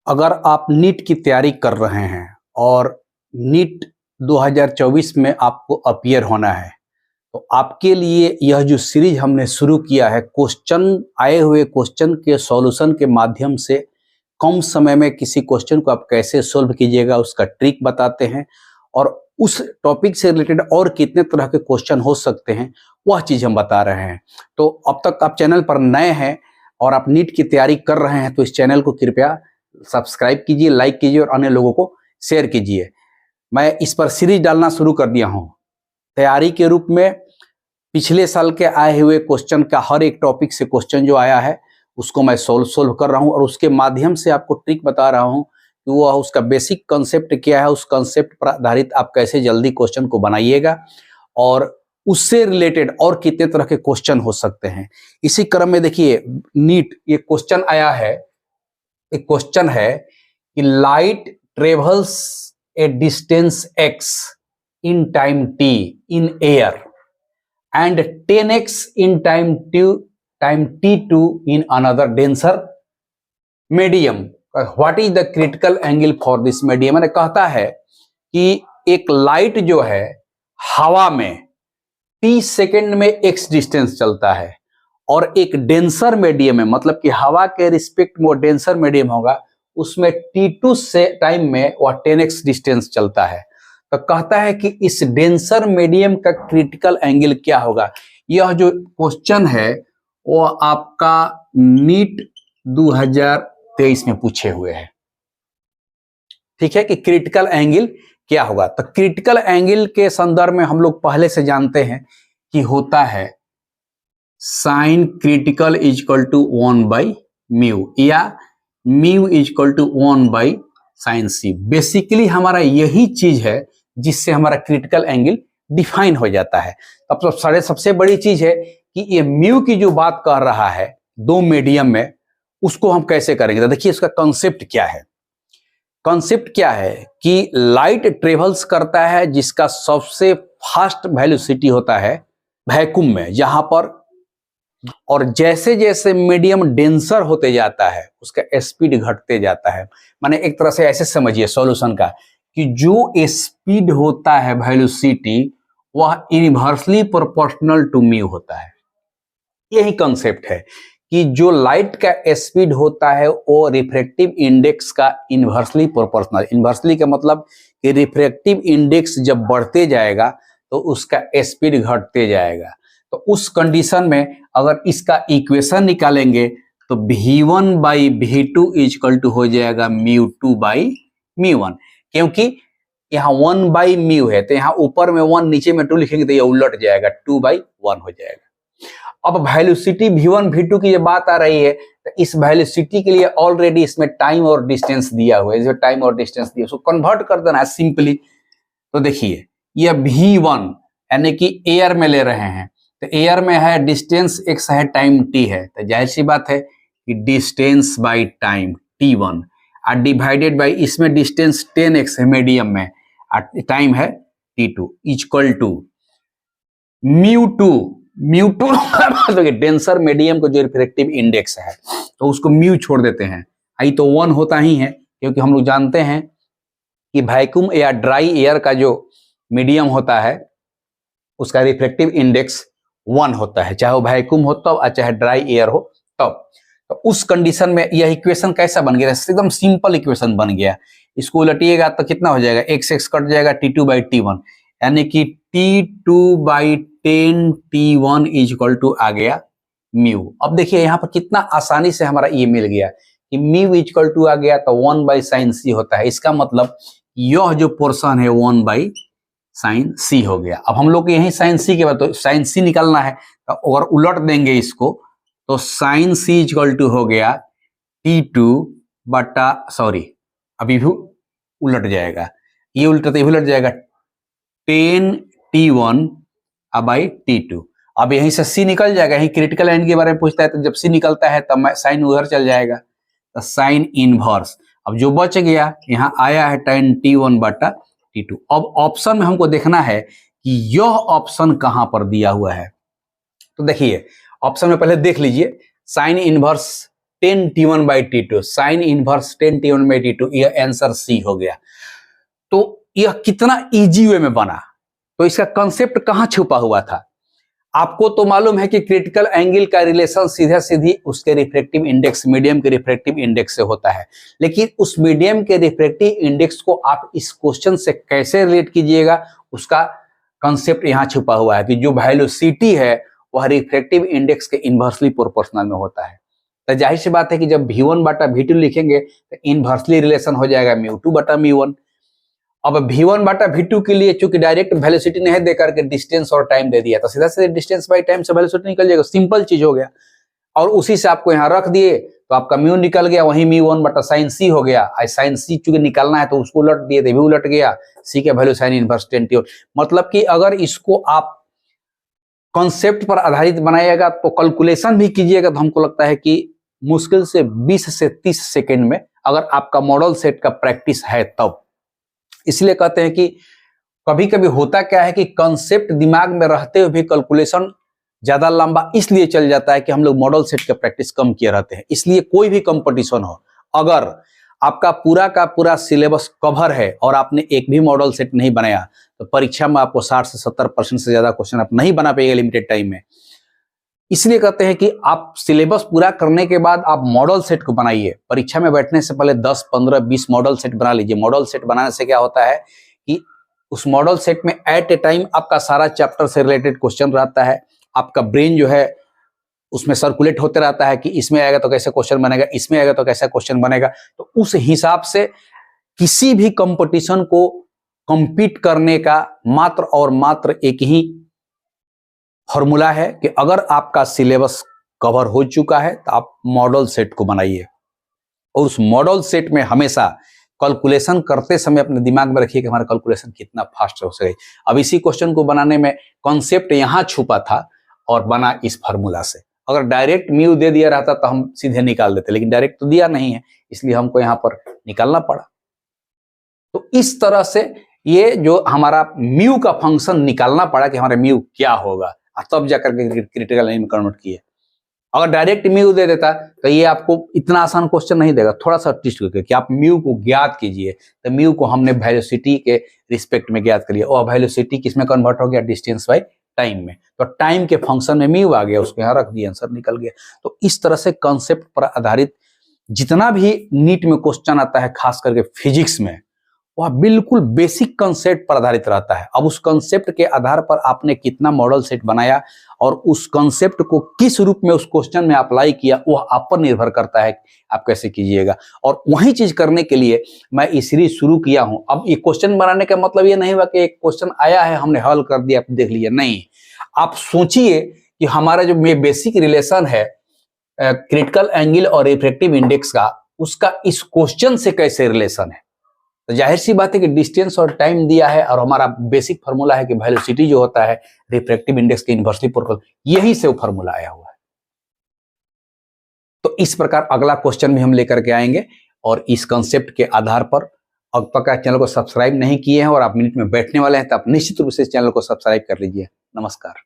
अगर आप नीट की तैयारी कर रहे हैं और नीट 2024 में आपको अपीयर होना है, तो आपके लिए यह जो सीरीज हमने शुरू किया है, आए हुए क्वेश्चन के सॉल्यूशन के माध्यम से कम समय में किसी क्वेश्चन को आप कैसे सोल्व कीजिएगा, उसका ट्रिक बताते हैं और उस टॉपिक से रिलेटेड और कितने तरह के क्वेश्चन हो सकते हैं वह चीज़ हम बता रहे हैं। तो अब तक आप चैनल पर नए हैं और आप नीट की तैयारी कर रहे हैं तो इस चैनल को कृपया सब्सक्राइब कीजिए, लाइक कीजिए और अन्य लोगों को शेयर कीजिए। मैं इस पर सीरीज डालना शुरू कर दिया हूँ तैयारी के रूप में। पिछले साल के आए हुए क्वेश्चन का हर एक टॉपिक से क्वेश्चन जो आया है उसको मैं सोल्व कर रहा हूँ और उसके माध्यम से आपको ट्रिक बता रहा हूँ कि वह उसका बेसिक कंसेप्ट क्या है, उस कंसेप्ट पर आधारित आप कैसे जल्दी क्वेश्चन को बनाइएगा और उससे रिलेटेड और कितने तरह के क्वेश्चन हो सकते हैं। इसी क्रम में देखिए, नीट ये क्वेश्चन आया है, एक क्वेश्चन है कि light travels A distance x in time t in air and 10x in time t2 in another denser medium. What is the critical angle for this medium? मैंने कहता है कि एक लाइट जो है हवा में t सेकेंड में x डिस्टेंस चलता है और एक डेंसर मीडियम में, मतलब कि हवा के रिस्पेक्ट में वो डेंसर मीडियम होगा, उसमें t2 से टाइम में वह 10x डिस्टेंस चलता है। तो कहता है कि इस डेंसर मीडियम का क्रिटिकल एंगल क्या होगा। यह जो क्वेश्चन है वो आपका नीट 2023 में पूछे हुए हैं। ठीक है कि क्रिटिकल एंगल क्या होगा। तो क्रिटिकल एंगल के संदर्भ में हम लोग पहले से जानते हैं कि होता है sine critical is equal to 1/μ या μ is equal to 1/sin c। Basically हमारा यही चीज है जिससे हमारा क्रिटिकल एंगल डिफाइन हो जाता है। अब तो सबसे बड़ी चीज है कि ये म्यू की जो बात कर रहा है दो मीडियम में, उसको हम कैसे करेंगे। तो देखिए इसका कॉन्सेप्ट क्या है। कॉन्सेप्ट क्या है कि लाइट ट्रेवल्स करता है जिसका सबसे फास्ट वेलोसिटी होता है वैक्यूम में, जहां पर और जैसे जैसे मीडियम डेंसर होते जाता है उसका स्पीड घटते जाता है। माने एक तरह से ऐसे समझिए सॉल्यूशन का कि जो स्पीड होता है वेलोसिटी वह इनवर्सली प्रोपोर्शनल टू म्यू होता है। यही कंसेप्ट है कि जो लाइट का स्पीड होता है वो रिफ्रैक्टिव इंडेक्स का इनवर्सली प्रोपोर्शनल। इनवर्सली का मतलब कि रिफ्रैक्टिव इंडेक्स जब बढ़ते जाएगा तो उसका स्पीड घटते जाएगा। तो उस कंडीशन में अगर इसका इक्वेशन निकालेंगे तो v1/v2 इक्वल टू हो जाएगा μ2/μ1, क्योंकि यहाँ 1/μ है तो यहाँ ऊपर में 1 नीचे में 2 लिखेंगे तो ये उलट जाएगा, 2/1 हो जाएगा। अब वेलोसिटी v1 v2 की ये बात आ रही है तो इस वेलोसिटी के लिए ऑलरेडी इसमें टाइम और डिस्टेंस दिया हुआ है। जो टाइम और डिस्टेंस दिया उसको कन्वर्ट कर देना है सिंपली। तो देखिए ये v1 यानी कि एयर में ले रहे हैं तो एयर में है डिस्टेंस x है, टाइम t है, तो जाहिर सी बात है कि डिस्टेंस बाय टाइम t1 और डिवाइडेड बाय इसमें डिस्टेंस 10x है मीडियम में और टाइम है t2 इक्वल टू μ2 मतलब डेंसर मीडियम को जो रिफ्रैक्टिव इंडेक्स है तो उसको म्यू छोड़ देते हैं। आई तो 1 होता ही है, क्योंकि हम लोग जानते हैं कि वैक्यूम या ड्राई एयर का जो मीडियम होता है उसका रिफ्रैक्टिव इंडेक्स 1 होता है, चाहे वो वैक्यूम हो तब और चाहे ड्राई एयर हो तब। तो उस कंडीशन में यह इक्वेशन कैसा बन गया, एकदम सिंपल इक्वेशन बन गया। इसको उलटिएगा तो कितना हो जाएगा, x कट जाएगा t2/t1 यानी कि t2/10 t1 is equal to आ गया म्यू। अब देखिए यहाँ पर कितना आसानी से हमारा ये मिल गया कि म्यू इज इक्वल टू आ गया तो 1/sin c होता है। इसका मतलब यह जो पोर्शन है 1/sin c हो गया। अब हम लोग को यही sin c के बाद तो sin c निकालना है, तो अगर उलट देंगे इसको तो sin c इक्वल टू हो गया अभी भी उलट जाएगा, ये उलट जाएगा 10 t1 बाई t2। अब यहीं से c निकल जाएगा, यही क्रिटिकल एंड के बारे में पूछता है तो जब c निकलता है तब साइन उधर चल जाएगा तो साइन इनवर्स। अब जो बच गया यहाँ आया है tan t1/t2। अब ऑप्शन में हमको देखना है कि यह ऑप्शन कहां पर दिया हुआ है। तो देखिए ऑप्शन में पहले देख लीजिए sine inverse 10 T1/T2, sine inverse 10 T1/T2, यह आंसर सी हो गया। तो यह कितना इजी वे में बना, तो इसका कंसेप्ट कहां छुपा हुआ था? आपको तो मालूम है कि क्रिटिकल एंगल का रिलेशन सीधा सीधी उसके रिफ्रैक्टिव इंडेक्स, मीडियम के रिफ्रैक्टिव इंडेक्स से होता है, लेकिन उस मीडियम के रिफ्रैक्टिव इंडेक्स को आप इस क्वेश्चन से कैसे रिलेट कीजिएगा, उसका कंसेप्ट यहां छुपा हुआ है कि जो वैल्यू Ct है वह रिफ्रैक्टिव इंडेक्स के इनवर्सली प्रोपोर्शनल में होता है। तो जाहिर सी बात है कि जब V1/V2 लिखेंगे तो इनवर्सली रिलेशन हो जाएगा μ2/μ1। अब V1/V2 के लिए चूंकि डायरेक्ट वेलोसिटी नहीं दे करके डिस्टेंस और टाइम दे दिया, तो सीधा सीधा डिस्टेंस बाई टाइम से वेलोसिटी निकल जाएगा, सिंपल चीज हो गया। और उसी से आपको यहाँ रख दिए तो आपका म्यू निकल गया, वही μ1/sin c हो गया। sin c चूंकि निकालना है तो उसको उलट दिए थे, भी उलट गया, c का वैल्यू sin इनवर्स 10 T। मतलब कि अगर इसको आप कॉन्सेप्ट पर आधारित बनाइएगा तो कैलकुलेशन भी कीजिएगा तो हमको लगता है कि मुश्किल से 20 से 30 सेकेंड में, अगर आपका मॉडल सेट का प्रैक्टिस है तब। इसलिए कहते हैं कि कभी कभी होता क्या है कि कॉन्सेप्ट दिमाग में रहते हुए भी कैलकुलेशन ज्यादा लंबा इसलिए चल जाता है कि हम लोग मॉडल सेट का प्रैक्टिस कम किए रहते हैं। इसलिए कोई भी कंपटीशन हो, अगर आपका पूरा का पूरा सिलेबस कवर है और आपने एक भी मॉडल सेट नहीं बनाया तो परीक्षा में आपको 60 से 70% से ज्यादा क्वेश्चन आप नहीं बना पाएंगे लिमिटेड टाइम में। इसलिए कहते हैं कि आप सिलेबस पूरा करने के बाद आप मॉडल सेट को बनाइए। परीक्षा में बैठने से पहले 10, 15, 20 मॉडल सेट बना लीजिए। मॉडल सेट बनाने से क्या होता है कि उस मॉडल सेट में एट ए टाइम आपका सारा चैप्टर से रिलेटेड क्वेश्चन रहता है। आपका ब्रेन जो है उसमें सर्कुलेट होते रहता है कि इसमें आएगा तो कैसे क्वेश्चन बनेगा, इसमें आएगा तो कैसा क्वेश्चन बनेगा। तो उस हिसाब से किसी भी कंपटीशन को कंपीट करने का मात्र और मात्र एक ही फॉर्मूला है कि अगर आपका सिलेबस कवर हो चुका है तो आप मॉडल सेट को बनाइए, और उस मॉडल सेट में हमेशा कैलकुलेशन करते समय अपने दिमाग में रखिए कि हमारा कैलकुलेशन कितना फास्ट हो सके। अब इसी क्वेश्चन को बनाने में कॉन्सेप्ट यहां छुपा था और बना इस फॉर्मूला से। अगर डायरेक्ट म्यू दे दिया रहता तो हम सीधे निकाल देते, लेकिन डायरेक्ट तो दिया नहीं है, इसलिए हमको यहां पर निकालना पड़ा। तो इस तरह से ये जो हमारा म्यू का फंक्शन निकालना पड़ा कि हमारा म्यू क्या होगा, तब जाकर के क्रिटिकल एंगल में कन्वर्ट किए। अगर डायरेक्ट म्यू दे देता तो ये आपको इतना आसान क्वेश्चन नहीं देगा, थोड़ा सा ट्विस्ट करके कि आप म्यू को ज्ञात कीजिए। तो म्यू को हमने वेलोसिटी के रिस्पेक्ट में ज्ञात कर लिया, और वेलोसिटी किसमें कन्वर्ट हो गया, डिस्टेंस बाय टाइम में। तो टाइम के फंक्शन में म्यू आ गया, उसको यहाँ रख दिया, आंसर निकल गया। तो इस तरह से कॉन्सेप्ट पर आधारित जितना भी नीट में क्वेश्चन आता है, खास करके फिजिक्स में, वह बिल्कुल बेसिक कंसेप्ट पर आधारित रहता है। अब उस कंसेप्ट के आधार पर आपने कितना मॉडल सेट बनाया और उस कंसेप्ट को किस रूप में उस क्वेश्चन में अप्लाई किया, वह आप पर निर्भर करता है आप कैसे कीजिएगा। और वही चीज करने के लिए मैं ये सीरीज शुरू किया हूं। अब ये क्वेश्चन बनाने का मतलब ये नहीं हुआ कि एक क्वेश्चन आया है हमने हल कर दिया आप देख लिया, नहीं। आप सोचिए कि हमारा जो बेसिक रिलेशन है क्रिटिकल एंगल और रिफ्रैक्टिव इंडेक्स का, उसका इस क्वेश्चन से कैसे रिलेशन है। तो जाहिर सी बात है कि डिस्टेंस और टाइम दिया है और हमारा बेसिक फार्मूला है कि वेलोसिटी जो होता है रिफ्रैक्टिव इंडेक्स के इनवर्सली प्रोपोर्शनल, यही से वो फार्मूला आया हुआ है। तो इस प्रकार अगला क्वेश्चन भी हम लेकर के आएंगे, और इस कंसेप्ट के आधार पर अब तक चैनल को सब्सक्राइब नहीं किए हैं और आप मिनट में बैठने वाले हैं तो आप निश्चित रूप से इस चैनल को सब्सक्राइब कर लीजिए। नमस्कार।